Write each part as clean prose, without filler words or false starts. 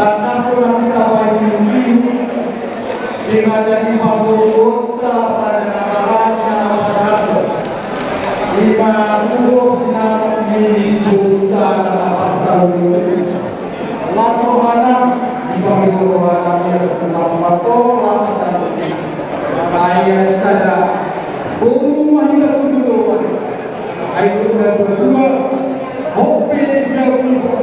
Tanah kurang kita wajib sehingga jadi mampu kota pada barat dan barat. Lima puluh sinar di kota dan pasar Las Rohana di pemilu Rohana yang tempat foto lapas dan ayah sada rumah tidak dulu. Itu dan kedua hobi jadi hobi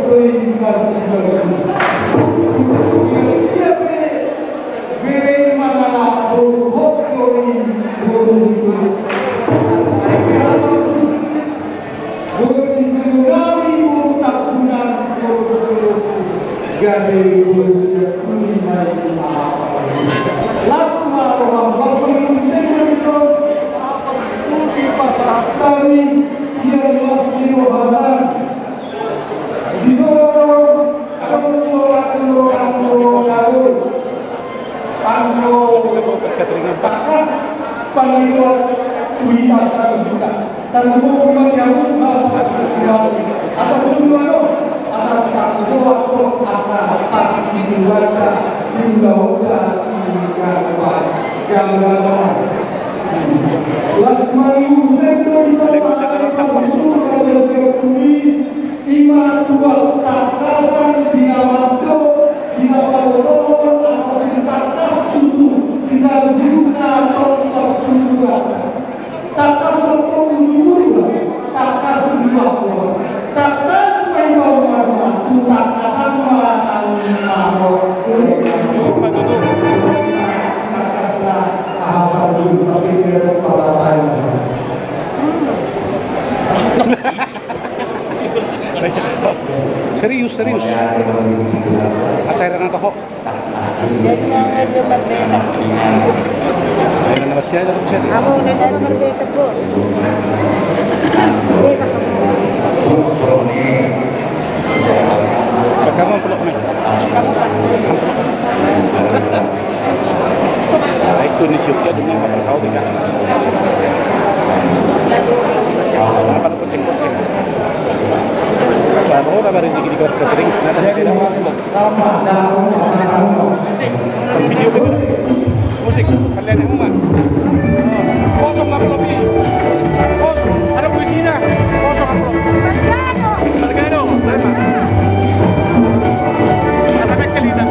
Serius. Asairan atau kok? Jadi mau debat besok. Ayun na siya, Ako, nagdadapat besok po. Besok ako. Kamu ang pulok na. Kamu pa. Ay, ito ni Syukya, doon yung kapasaw din ka. Apa na kucing-kucing? Baru apa rezeki di kota kering? Sama Video itu musik kalian yang mana? Kosong amplop ini. Kosong. Ada puisinya. Kosong amplop. Margano. Ada mekelita.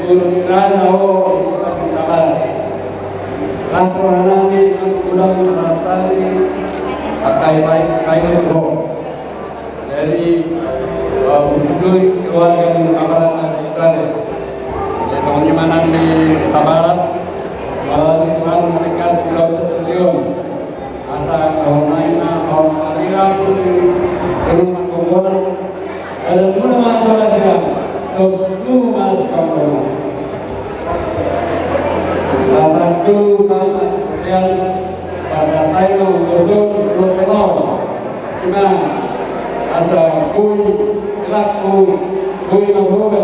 burung rana kabar Lasrohanani udang tali pakai baik kayu bro. Jadi butuh keluarga kabaran ada ikhlas. Ya tahun mana di kabarat malah Tuhan mereka sudah triliun. Asa tahun lainnya tahun kalian rumah kubur ada dua masalah juga. Dua masalah. Satu kemudian pada tayo berdoa lima ada kui laku kui nabuat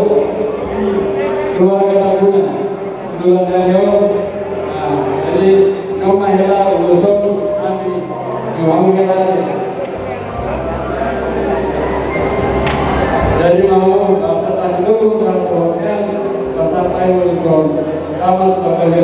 keluarga guna keluarga yo. Jadi nama hela urusan kami juang hela. Jadi mau bahasa dulu bahasa hotel bahasa tayo urusan kamu sebagai